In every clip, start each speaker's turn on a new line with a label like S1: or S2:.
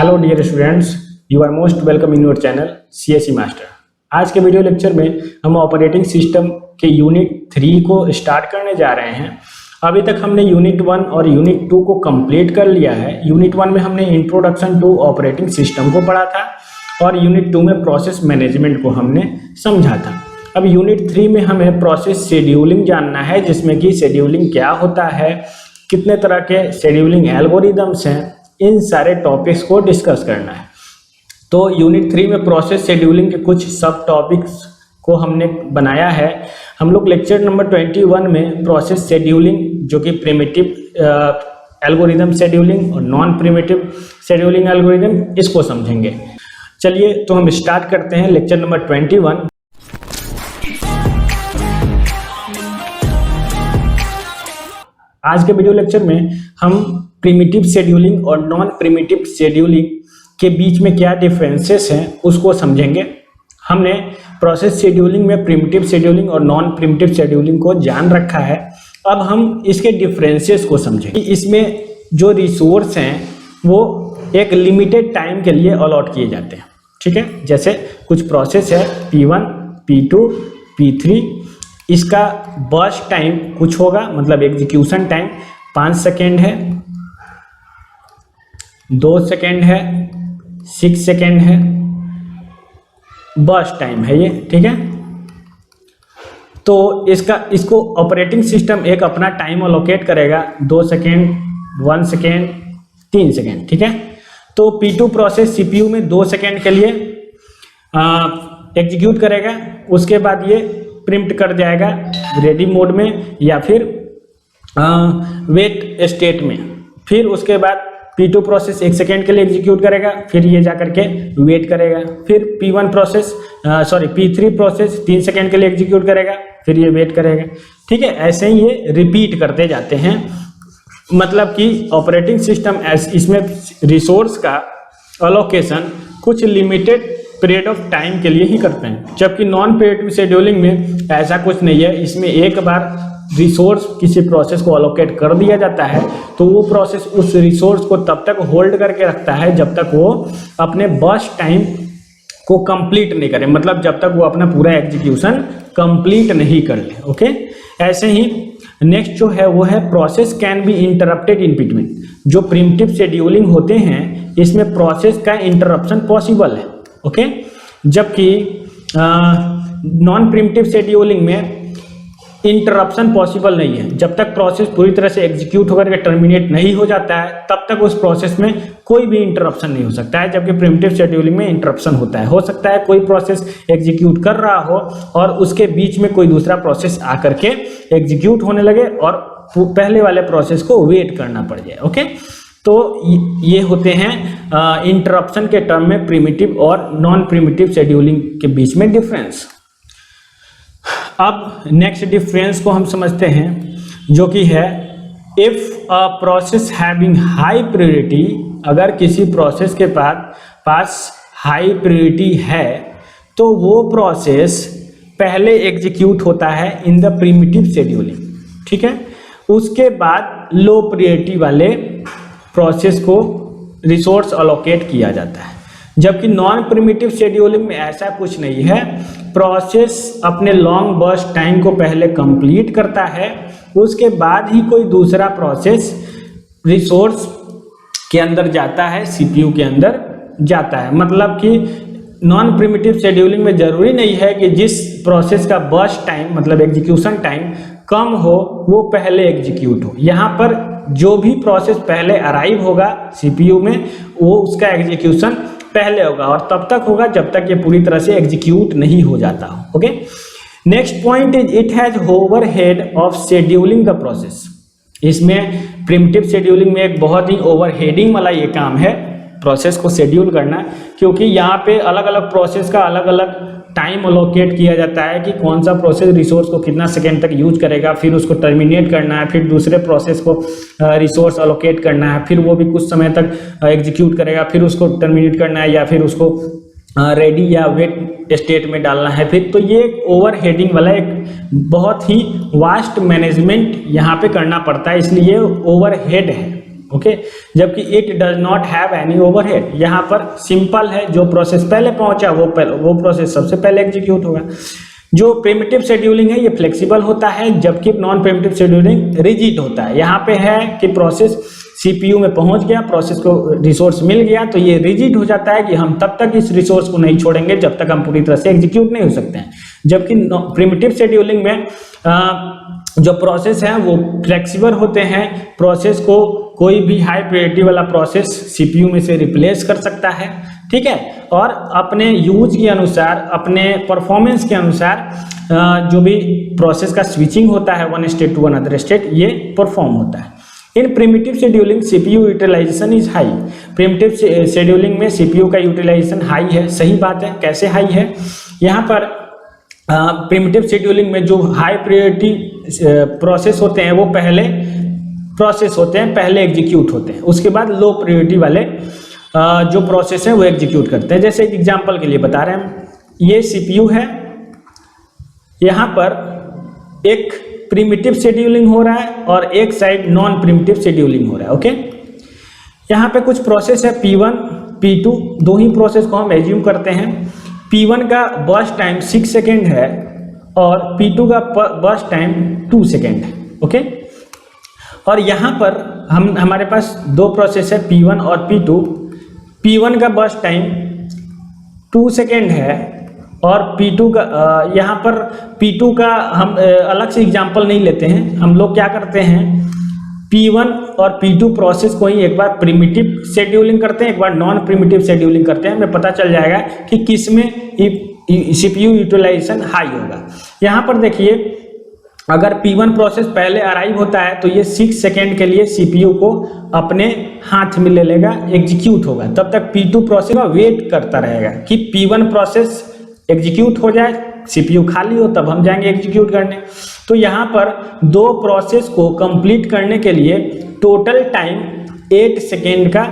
S1: Hello dear students, you are most welcome in your channel CSE master. आज के video lecture में हम operating system के unit 3 को स्टार्ट करने जा रहे हैं। अभी तक हमने यूनिट 1 और यूनिट 2 को कंप्लीट कर लिया है। यूनिट 1 में हमने इंट्रोडक्शन टू ऑपरेटिंग सिस्टम को पढ़ा था और यूनिट 2 में प्रोसेस मैनेजमेंट को हमने समझा था। अब यूनिट 3 में हमें प्रोसेस शेड्यूलिंग जानना है, जिसमें कि शेड्यूलिंग क्या होता है, कितने तरह के शेड्यूलिंग एल्गोरिदम्स हैं, इन सारे टॉपिक्स को डिस्कस करना है। तो यूनिट 3 में प्रोसेस शेड्यूलिंग के कुछ सब टॉपिक्स को हमने बनाया है। हम लोग लेक्चर नंबर 21 में प्रोसेस शेड्यूलिंग, जो कि प्रिमिटिव एल्गोरिदम शेड्यूलिंग और नॉन प्रिमिटिव शेड्यूलिंग एल्गोरिदम, इसको समझेंगे। चलिए तो हम स्टार्ट करते हैं लेक्चर नंबर 21। आज के वीडियो लेक्चर में हम प्रिमिटिव शेड्यूलिंग और नॉन प्रिमिटिव शेड्यूलिंग के बीच में क्या डिफरेंसेस हैं उसको समझेंगे। हमने प्रोसेस शेड्यूलिंग में प्रिमिटिव शेड्यूलिंग और नॉन प्रिमिटिव शेड्यूलिंग को जान रखा है। अब हम इसके डिफरेंसेस को समझेंगे। इसमें जो रिसोर्स हैं वो एक लिमिटेड टाइम के लिए अलॉट किए जाते हैं, ठीक है। जैसे कुछ प्रोसेस है P1, P2, P3, इसका बर्स्ट टाइम कुछ होगा, मतलब एग्जीक्यूशन टाइम 5 सेकेंड है, 2 सेकेंड है, 6 सेकेंड है, बर्स्ट टाइम है ये, ठीक है। तो इसको ऑपरेटिंग सिस्टम एक अपना टाइम अलोकेट करेगा, 2 सेकेंड, 1 सेकेंड, 3 सेकेंड, ठीक है। तो P2 प्रोसेस CPU में 2 सेकेंड के लिए एग्जीक्यूट करेगा, उसके बाद ये प्रिंट कर जाएगा रेडी मोड में या फिर वेट स्टेट में। फिर उसके बाद P2 प्रोसेस 1 सेकेंड के लिए एग्जीक्यूट करेगा, फिर ये जाकर के वेट करेगा। फिर P3 प्रोसेस 3 सेकेंड के लिए एग्जीक्यूट करेगा, फिर ये वेट करेगा, ठीक है। ऐसे ही ये रिपीट करते जाते हैं। मतलब कि ऑपरेटिंग सिस्टम इसमें रिसोर्स का अलोकेशन कुछ लिमिटेड पीरियड ऑफ टाइम के लिए ही करते हैं, जबकि नॉन प्रिमिटिव शेड्यूलिंग में ऐसा कुछ नहीं है। इसमें एक बार रिसोर्स किसी प्रोसेस को अलोकेट कर दिया जाता है तो वो प्रोसेस उस रिसोर्स को तब तक होल्ड करके रखता है जब तक वो अपने बर्स्ट टाइम को कंप्लीट नहीं करे, मतलब जब तक वो अपना पूरा एग्जीक्यूशन कंप्लीट नहीं कर ले, ओके। ऐसे ही नेक्स्ट जो है वो है process can be interrupted in between. जो प्रिमिटिव शेड्यूलिंग होते हैं इसमें प्रोसेस का इंटरप्शन पॉसिबल है, ओके। जबकि नॉन प्रिमिटिव शेड्यूलिंग में इंटरप्शन पॉसिबल नहीं है। जब तक प्रोसेस पूरी तरह से एग्जीक्यूट होकर के टर्मिनेट नहीं हो जाता है तब तक उस प्रोसेस में कोई भी इंटरप्शन नहीं हो सकता है, जबकि प्रिमिटिव शेड्यूलिंग में इंटरप्शन होता है। हो सकता है कोई प्रोसेस एग्जीक्यूट कर रहा हो और उसके बीच में कोई दूसरा प्रोसेस आकर के एग्जीक्यूट होने लगे और पहले वाले प्रोसेस को वेट करना पड़ जाए, ओके। तो ये होते हैं इंटरप्शन के टर्म में प्रिमिटिव और नॉन प्रिमिटिव शेड्यूलिंग के बीच में डिफरेंस। अब नेक्स्ट डिफरेंस को हम समझते हैं, जो कि है if a process having high priority. अगर किसी प्रोसेस के पास हाई प्रायोरिटी है तो वो प्रोसेस पहले एग्जीक्यूट होता है इन द प्रिमिटिव शेड्यूलिंग, ठीक है। उसके बाद लो प्रायोरिटी वाले प्रोसेस को रिसोर्स अलोकेट किया जाता है, जबकि नॉन प्रिमिटिव शेड्यूलिंग में ऐसा कुछ नहीं है। प्रोसेस अपने लॉन्ग बर्स्ट टाइम को पहले कंप्लीट करता है, उसके बाद ही कोई दूसरा प्रोसेस रिसोर्स के अंदर जाता है, CPU के अंदर जाता है। मतलब कि नॉन प्रिमिटिव शेड्यूलिंग में जरूरी नहीं है कि जिस प्रोसेस का बर्स्ट टाइम मतलब एग्जीक्यूशन टाइम कम हो वो पहले एग्जीक्यूट हो। यहाँ पर जो भी प्रोसेस पहले अराइव होगा CPU में वो उसका एग्जीक्यूशन पहले होगा और तब तक होगा जब तक ये पूरी तरह से एग्जीक्यूट नहीं हो जाता हो, okay. Next point is it has overhead of scheduling the process. इसमें प्रिमिटिव शेड्यूलिंग में एक बहुत ही ओवरहेडिंग वाला ये काम है प्रोसेस को शेड्यूल करना, क्योंकि यहाँ पे अलग अलग प्रोसेस का अलग अलग टाइम अलोकेट किया जाता है कि कौन सा प्रोसेस रिसोर्स को कितना सेकेंड तक यूज करेगा, फिर उसको टर्मिनेट करना है, फिर दूसरे प्रोसेस को रिसोर्स अलोकेट करना है, फिर वो भी कुछ समय तक एग्जीक्यूट करेगा, फिर उसको टर्मिनेट करना है या फिर उसको रेडी या वेट स्टेट में डालना है फिर। तो ये एक ओवर हेडिंग वाला एक बहुत ही वास्ट मैनेजमेंट यहाँ पे करना पड़ता है, इसलिए ओवर हेड है, ओके, जबकि it does not have any overhead. यहाँ पर सिंपल है, जो प्रोसेस पहले पहुंचा वो प्रोसेस सबसे पहले एग्जीक्यूट होगा। जो प्रिमिटिव शेड्यूलिंग है ये फ्लेक्सिबल होता है, जबकि नॉन प्रिमिटिव शेड्यूलिंग रिजिड होता है। यहाँ पे है कि प्रोसेस सीपीयू में पहुंच गया, प्रोसेस को रिसोर्स मिल गया, तो ये रिजिड हो जाता है कि हम तब तक इस रिसोर्स को नहीं छोड़ेंगे जब तक हम पूरी तरह से एग्जीक्यूट नहीं हो सकते हैं। जबकि प्रिमिटिव शेड्यूलिंग में जो प्रोसेस है वो फ्लेक्सिबल होते हैं, प्रोसेस को कोई भी हाई प्रायोरिटी वाला प्रोसेस सीपीयू में से रिप्लेस कर सकता है, ठीक है, और अपने यूज के अनुसार, अपने परफॉर्मेंस के अनुसार जो भी प्रोसेस का स्विचिंग होता है one state to another state, ये परफॉर्म होता है। In primitive scheduling CPU utilization is high. Primitive scheduling में सीपीयू का यूटिलाइजेशन हाई है, सही बात है। कैसे हाई है? यहाँ पर प्रिमिटिव शेड्यूलिंग में जो हाई प्रायोरिटी प्रोसेस होते हैं वो पहले प्रोसेस होते हैं, पहले एग्जीक्यूट होते हैं, उसके बाद लो प्रायोरिटी वाले जो प्रोसेस हैं वो एग्जीक्यूट करते हैं। जैसे एक एग्जांपल के लिए बता रहे हैं, ये सीपीयू है, यहाँ पर एक प्रिमिटिव शेड्यूलिंग हो रहा है और एक साइड नॉन प्रिमिटिव शेड्यूलिंग हो रहा है। ओके, यहाँ पे कुछ प्रोसेस है P1 P2, दो ही प्रोसेस को हम एज्यूम करते हैं। P1 का बर्स्ट टाइम 6 सेकेंड है और P2 का बर्स्ट टाइम 2 सेकेंड है। ओके, और यहाँ पर हमारे पास दो प्रोसेस है P1 और P2। P1 का बर्स्ट टाइम 2 सेकेंड है और P2 का यहाँ पर P2 का हम अलग से एग्जांपल नहीं लेते हैं, हम लोग क्या करते हैं P1 और P2 प्रोसेस को ही एक बार प्रिमिटिव शेड्यूलिंग करते हैं, एक बार नॉन प्रिमिटिव शेड्यूलिंग करते हैं, हमें पता चल जाएगा कि किस में सीपीयू यूटिलाइजेशन हाई होगा। यहाँ पर देखिए, अगर P1 प्रोसेस पहले अराइव होता है तो ये 6 सेकेंड के लिए सीपीयू को अपने हाथ में ले लेगा, एग्जीक्यूट होगा, तब तक P2 प्रोसेस का वेट करता रहेगा कि P1 प्रोसेस एग्जीक्यूट हो जाए, सीपीयू खाली हो, तब हम जाएंगे एग्जीक्यूट करने। तो यहाँ पर दो प्रोसेस को कंप्लीट करने के लिए टोटल टाइम 8 सेकेंड का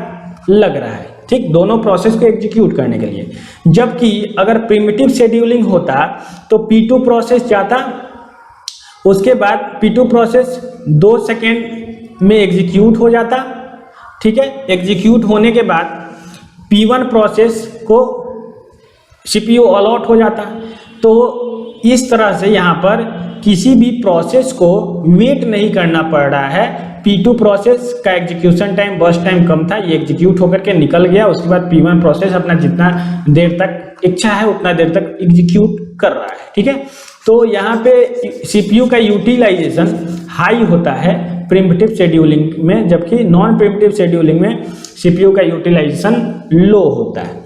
S1: लग रहा है, ठीक, दोनों प्रोसेस को एग्जीक्यूट करने के लिए। जबकि अगर प्रिमिटिव शेड्यूलिंग होता तो P2 प्रोसेस जाता, उसके बाद P2 प्रोसेस 2 सेकेंड में एग्जीक्यूट हो जाता, ठीक है। एग्जीक्यूट होने के बाद P1 प्रोसेस को सीपीयू अलॉट हो जाता। तो इस तरह से यहाँ पर किसी भी प्रोसेस को वेट नहीं करना पड़ रहा है। P2 प्रोसेस का एग्जीक्यूशन टाइम, बर्स्ट टाइम कम था, ये एग्जीक्यूट होकर के निकल गया, उसके बाद P1 प्रोसेस अपना जितना देर तक इच्छा है उतना देर तक एग्जीक्यूट कर रहा है, ठीक है। तो यहाँ पे सीपीयू का यूटिलाइजेशन हाई होता है प्रिमिटिव शेड्यूलिंग में, जबकि नॉन प्रिमिटिव शेड्यूलिंग में सीपीयू का यूटिलाइजेशन लो होता है।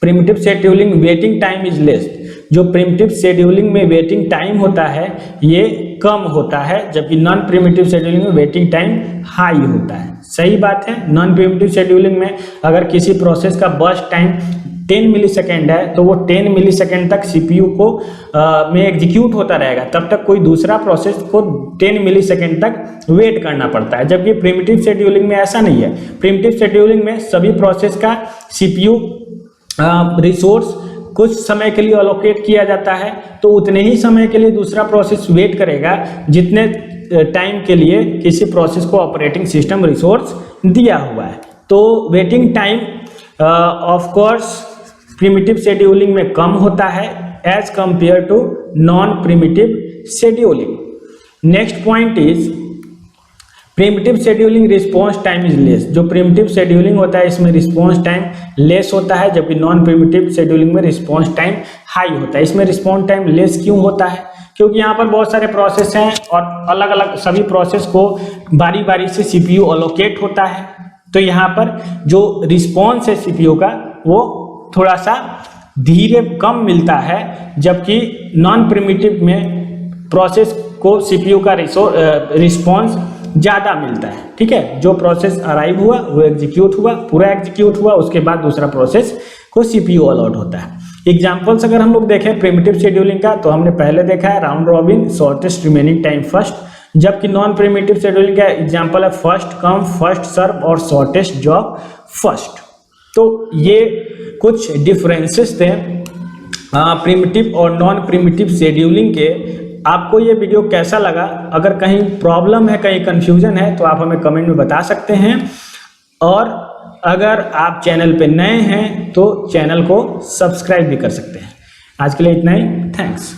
S1: Primitive scheduling waiting time is less. जो प्रिमिटिव शेड्यूलिंग में वेटिंग टाइम होता है ये कम होता है, जबकि नॉन प्रिमिटिव शेड्यूलिंग में वेटिंग टाइम हाई होता है। सही बात है। नॉन प्रिमिटिव शेड्यूलिंग में अगर किसी प्रोसेस का बर्स्ट टाइम 10 मिलीसेकेंड है तो वो 10 मिलीसेकेंड तक सीपीयू को में एग्जीक्यूट होता रहेगा, तब तक कोई दूसरा प्रोसेस को 10 मिलीसेकेंड तक वेट करना पड़ता है। जबकि प्रिमिटिव शेड्यूलिंग में ऐसा नहीं है। प्रिमिटिव शेड्यूलिंग में सभी प्रोसेस का सीपीयू रिसोर्स कुछ समय के लिए अलोकेट किया जाता है, तो उतने ही समय के लिए दूसरा प्रोसेस वेट करेगा जितने टाइम के लिए किसी प्रोसेस को ऑपरेटिंग सिस्टम रिसोर्स दिया हुआ है। तो waiting time of course primitive scheduling में कम होता है as compare to non primitive scheduling. Next point is primitive scheduling response time is less. जो प्रिमिटिव शेड्यूलिंग होता है इसमें रिस्पॉन्स टाइम लेस होता है, जबकि नॉन प्रिमिटिव शेड्यूलिंग में रिस्पॉन्स टाइम हाई होता है। इसमें रिस्पॉन्स टाइम लेस क्यों होता है? क्योंकि यहाँ पर बहुत सारे प्रोसेस हैं और अलग अलग सभी प्रोसेस को बारी बारी से सीपीयू अलोकेट होता है, तो यहाँ पर जो रिस्पॉन्स है सीपीयू का वो थोड़ा सा धीरे कम मिलता है, जबकि नॉन प्रिमिटिव में प्रोसेस को सीपीयू का रिस्पॉन्स ज़्यादा मिलता है, ठीक है। जो प्रोसेस अराइव हुआ वो एग्जीक्यूट हुआ, पूरा एग्जीक्यूट हुआ, उसके बाद दूसरा प्रोसेस को सीपीयू अलॉट होता है। एग्जाम्पल्स अगर हम लोग देखें प्रिमिटिव शेड्यूलिंग का, तो हमने पहले देखा है round robin, shortest remaining time first, जबकि नॉन प्रिमिटिव शेड्यूलिंग का एग्जाम्पल है फर्स्ट कम फर्स्ट सर्व और शॉर्टेस्ट जॉब फर्स्ट। तो ये कुछ डिफरेंसेस थे प्रिमिटिव और नॉन प्रिमिटिव शेड्यूलिंग के। आपको ये वीडियो कैसा लगा, अगर कहीं प्रॉब्लम है, कहीं कंफ्यूजन है तो आप हमें कमेंट में बता सकते हैं। और अगर आप चैनल पे नए हैं तो चैनल को सब्सक्राइब भी कर सकते हैं। आज के लिए इतना ही, थैंक्स।